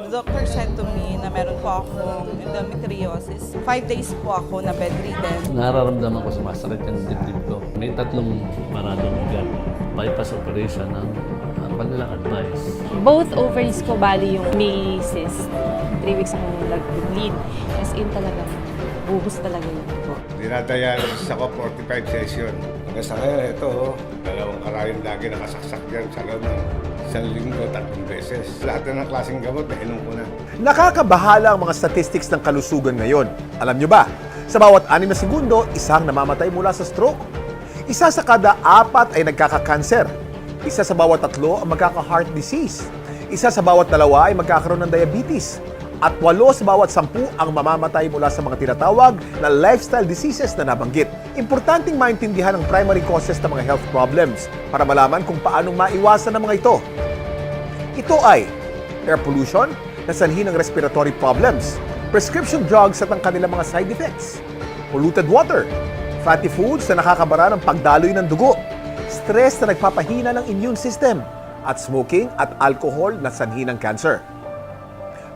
The doctor said to me na meron po akong endometriosis. 5 days po ako na bedridden. Nararamdaman ko sumasakit yung dibdib ko. May tatlong maraming ugat. Bypass operation ang kanilang advice. Both ovaries ko bali yung may cyst. 3 weeks akong nag-bleed. As in talaga, buhos talaga yun. Dinadialysis ako 45 session. Hanggang sa ngayon, ito, dalawang karayong lagi nakasaksak dyan sa loob ng 1 linggo, 3 beses. Lahat ng klaseng gamot, nainom ko na. Nakakabahala ang mga statistics ng kalusugan ngayon. Alam nyo ba, sa bawat 6 na segundo, isang namamatay mula sa stroke. Isa sa kada 4 ay nagkaka-cancer. Isa sa bawat 3 ang magkaka-heart disease. Isa sa bawat 2 ay magkakaroon ng diabetes. At 8 sa bawat 10 ang mamamatay mula sa mga tinatawag na lifestyle diseases na nabanggit. Importanteng maintindihan ang primary causes ng mga health problems para malaman kung paano maiwasan ang mga ito. Ito ay air pollution na sanhi ng respiratory problems, prescription drugs at ang kanilang mga side effects, polluted water, fatty foods na nakakabara ng pagdaloy ng dugo, stress na nagpapahina ng immune system, at smoking at alcohol na sanhi ng cancer.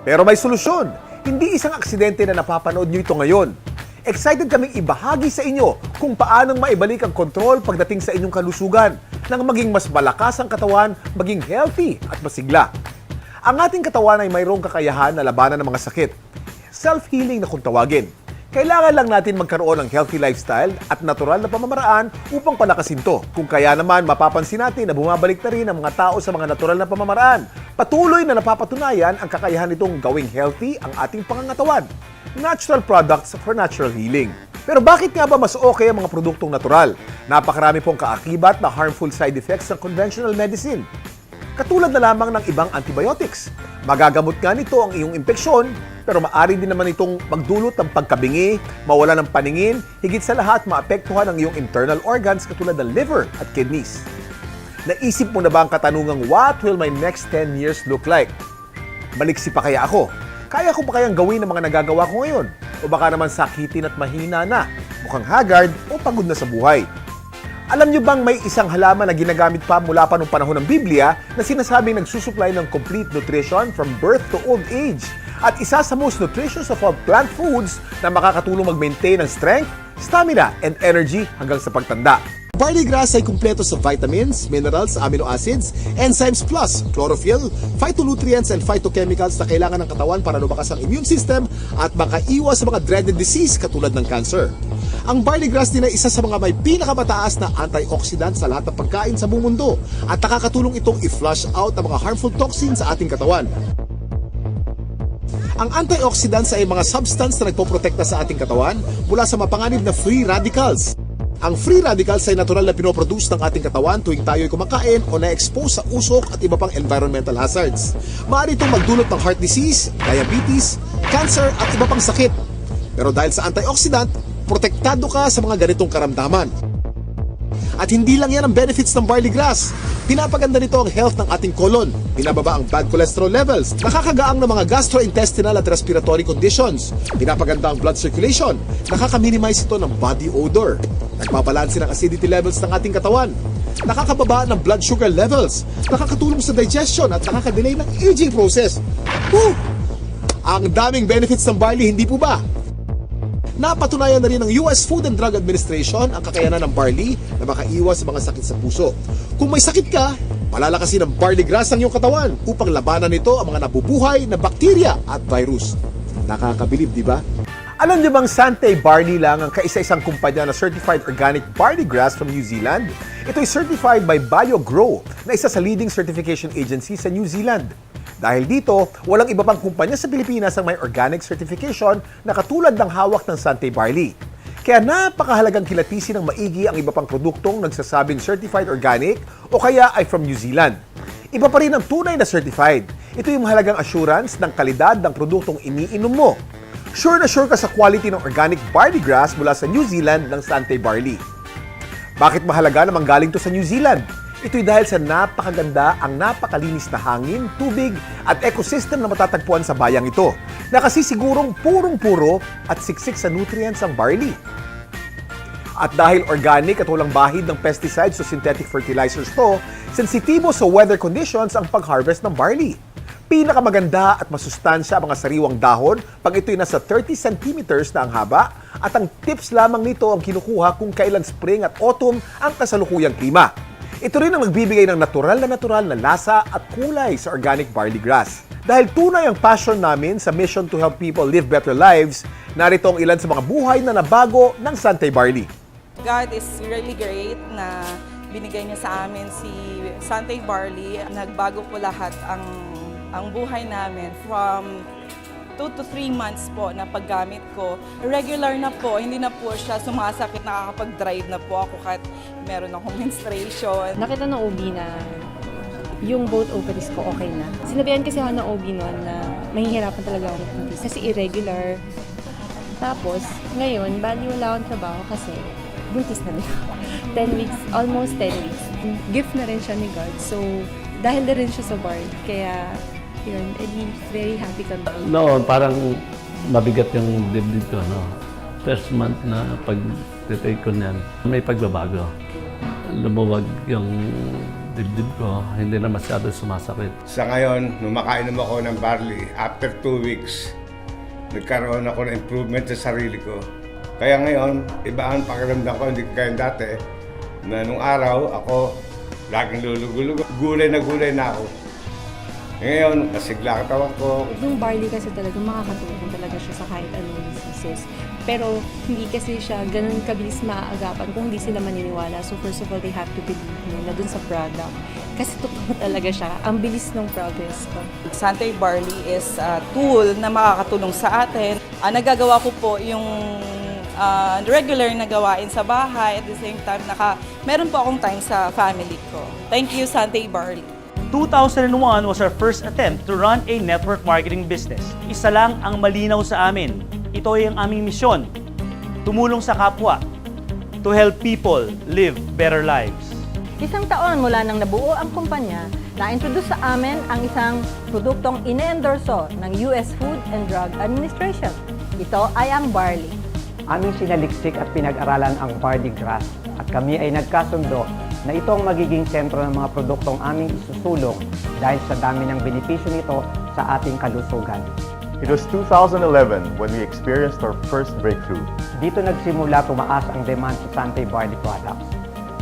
Pero may solusyon. Hindi isang aksidente na napapanood nyo ito ngayon. Excited kaming ibahagi sa inyo kung paanong maibalik ang kontrol pagdating sa inyong kalusugan nang maging mas malakas ang katawan, maging healthy at masigla. Ang ating katawan ay mayroong kakayahan na labanan ng mga sakit. Self-healing na kung tawagin. Kailangan lang natin magkaroon ng healthy lifestyle at natural na pamamaraan upang palakasin to. Kung kaya naman, mapapansin natin na bumabalik na rin ang mga tao sa mga natural na pamamaraan. Patuloy na napapatunayan ang kakayahan nitong gawing healthy ang ating pangangatawan. Natural products for natural healing. Pero bakit nga ba mas okay ang mga produktong natural? Napakarami pong kaakibat na harmful side effects ng conventional medicine. Katulad na lamang ng ibang antibiotics. Magagamot nga nito ang iyong impeksyon, pero maaari din naman itong magdulot ng pagkabingi, mawala ng paningin, higit sa lahat maapektuhan ang iyong internal organs katulad ng liver at kidneys. Naisip mo na ba ang katanungang, what will my next 10 years look like? Maliksi pa kaya ako? Kaya ko pa kayang gawin ang mga nagagawa ko ngayon? O baka naman sakitin at mahina na, mukhang haggard o pagod na sa buhay? Alam niyo bang may isang halaman na ginagamit pa mula pa noong panahon ng Biblia na sinasabing nagsusupply ng complete nutrition from birth to old age? At isa sa most nutritious of all plant foods na makakatulong mag-maintain ng strength, stamina, and energy hanggang sa pagtanda. Barley grass ay kumpleto sa vitamins, minerals, amino acids, enzymes plus, chlorophyll, phytonutrients, and phytochemicals na kailangan ng katawan para lumakas ang immune system at makaiwas sa mga dreaded disease katulad ng cancer. Ang barley grass din ay isa sa mga may pinakamataas na antioxidant sa lahat ng pagkain sa buong mundo at nakakatulong itong i-flush out ang mga harmful toxins sa ating katawan. Ang antioxidants ay mga substance na nagpoprotekta sa ating katawan mula sa mapanganib na free radicals. Ang free radicals ay natural na pinoproduce ng ating katawan tuwing tayo ay kumakain o na-expose sa usok at iba pang environmental hazards. Maaari itong magdulot ng heart disease, diabetes, cancer at iba pang sakit. Pero dahil sa antioxidant, protektado ka sa mga ganitong karamdaman. At hindi lang yan ang benefits ng barley grass. Pinapaganda nito ang health ng ating colon. Binababa ang bad cholesterol levels. Nakakagaang ng mga gastrointestinal at respiratory conditions. Pinapaganda ang blood circulation. Nakaka-minimize ito ng body odor. Nagbabalanse ng acidity levels ng ating katawan. Nakakababa ng blood sugar levels. Nakakatulong sa digestion at nakakadelay ng aging process. Woo! Ang daming benefits ng barley, hindi po ba? Napatunayan na rin ng US Food and Drug Administration ang kakayanan ng barley na makaiwas sa mga sakit sa puso. Kung may sakit ka, palalakasin ng barley grass ang iyong katawan upang labanan nito ang mga nabubuhay na bakterya at virus. Nakakabilib, di ba? Alam niyo bang Sante Barley lang ang kaisa-isang kumpanya na certified organic barley grass from New Zealand? Ito ay certified by BioGrow na isa sa leading certification agency sa New Zealand. Dahil dito, walang iba pang kumpanya sa Pilipinas ang may organic certification na katulad ng hawak ng Sante Barley. Kaya napakahalagang kilatisin ng maigi ang iba pang produktong nagsasabing certified organic o kaya ay from New Zealand. Iba pa rin ang tunay na certified. Ito yung mahalagang assurance ng kalidad ng produktong iniinom mo. Sure na sure ka sa quality ng organic barley grass mula sa New Zealand ng Sante Barley. Bakit mahalaga na manggaling to sa New Zealand? Ito'y dahil sa napakaganda ang napakalinis na hangin, tubig at ecosystem na matatagpuan sa bayang ito na kasi sigurong purong-puro at siksik sa nutrients ang barley. At dahil organic at walang bahid ng pesticides o synthetic fertilizers to, sensitibo sa weather conditions ang pag-harvest ng barley. Pinakamaganda at masustansya ang mga sariwang dahon pag ito'y nasa 30 centimeters na ang haba at ang tips lamang nito ang kinukuha kung kailan spring at autumn ang kasalukuyang klima. Ito rin ang nagbibigay ng natural na lasa at kulay sa organic barley grass. Dahil tunay ang passion namin sa mission to help people live better lives, narito ang ilan sa mga buhay na nabago ng Santay Barley. God is really great na binigay niya sa amin si Santay Barley. Nagbago po lahat ang buhay namin from 2 to 3 months po na paggamit ko. Regular na po, hindi na po siya sumasakit, nakakapag-drive na po ako kahit meron akong menstruation. Nakita ng OB na yung both ovaries ko okay na. Sinabihan kasi ako ng OB noon na mahihirapan talaga ako mag-buntis kasi irregular. Tapos, ngayon, bali wala akong trabaho kasi buntis na rin ako. 10 weeks, almost 10 weeks. Gift na rin siya ni God. So, dahil na rin siya sa bar, kaya yun, very happy kami. Noon, parang mabigat yung dibdib ko, no? First month na pag-take ko niyan, may pagbabago. Lumuwag yung dibdib ko, hindi na masyado sumasakit. Sa ngayon, nung makainom ako ng barley, after 2 weeks, nagkaroon ako ng improvement sa sarili ko. Kaya ngayon, iba ang pakiramdam ko, hindi kaya dati, na nung araw, ako laging lulugulog. Gulay na ako. Ngayon, nasigla katawan ko. Yung barley kasi talaga makakatulong talaga siya sa kahit anong diseases. Pero hindi kasi siya ganun kabilis maaagapan kung hindi sila maniniwala. So first of all, they have to believe na dun sa product. Kasi totoo talaga siya. Ang bilis ng progress ko. Santay Barley is a tool na makakatulong sa atin. Nagagawa ko po yung regular na gawain sa bahay. At the same time, meron po akong time sa family ko. Thank you, Santay Barley. 2001 was our first attempt to run a network marketing business. Isa lang ang malinaw sa amin. Ito ay ang aming misyon. Tumulong sa kapwa. To help people live better lives. Isang taon mula nang nabuo ang kumpanya, na-introduce sa amin ang isang produktong ine-endorso ng US Food and Drug Administration. Ito ay ang barley. Aming sinaliksik at pinag-aralan ang barley grass at kami ay nagkasundo na ito ang magiging sentro ng mga produktong aming isusulong dahil sa dami ng benepisyo nito sa ating kalusugan. It was 2011 when we experienced our first breakthrough. Dito nagsimula tumaas ang demand sa Santay Barley products.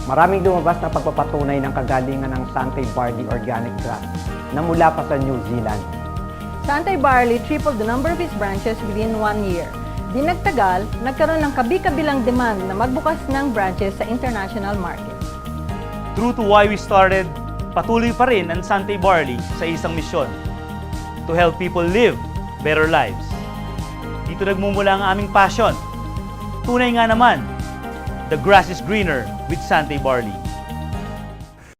Maraming lumabas na pagpapatunay ng kagalingan ng Santay Barley Organic Grass na mula pa sa New Zealand. Santay Barley tripled the number of its branches within 1 year. Di nagtagal, nagkaroon ng kabi-kabilang demand na magbukas ng branches sa international market. True to why we started, patuloy pa rin ang Santay Barley sa isang misyon. To help people live better lives. Dito nagmumula ang aming passion. Tunay nga naman, the grass is greener with Santay Barley.